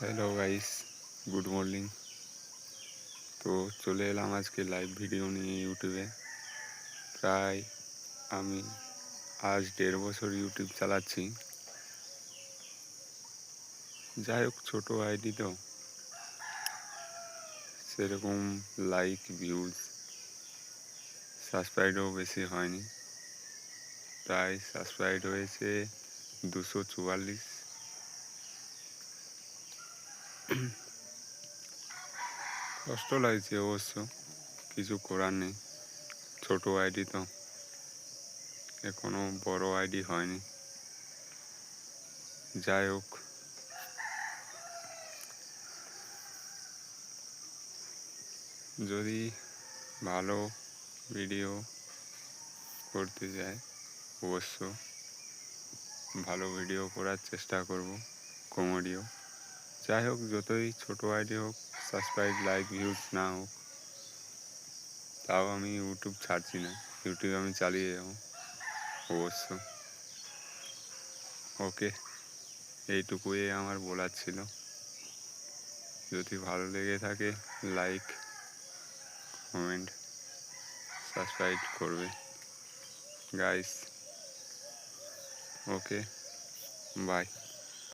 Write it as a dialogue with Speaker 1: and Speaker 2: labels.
Speaker 1: Hello guys, good morning. তো চলে এলাম আজকে লাইভ ভিডিও নিয়ে ইউটিউবে। প্রায় আমি আজ 1.5 বছর ইউটিউব চালাচ্ছি। যাই হোক, ছোটো আইডি তো, সেরকম লাইক ভিউজ সাবস্ক্রাইবও বেশি হয়নি। প্রায় সাবস্ক্রাইব হয়েছে 244। কষ্ট লাগছে অবশ্য, কিছু করার নেই। ছোটো আইডি তো, এখনও বড় আইডি হয়নি। যাই হোক, যদি ভালো ভিডিও করতে যাই অবশ্য ভালো ভিডিও করার চেষ্টা করব, কমেডিও। যাই হোক, যতই ছোটো আইডি হোক, সাবস্ক্রাইব লাইক ভিউজ না হোক, তাও আমি ইউটিউব ছাড়ছি না। ইউটিউব আমি চালিয়ে যাবো অবশ্য। ওকে, এইটুকুই আমার বলার ছিল। যদি ভালো লেগে থাকে লাইক, কমেন্ট, সাবস্ক্রাইব করবে গাইস। Okay, by.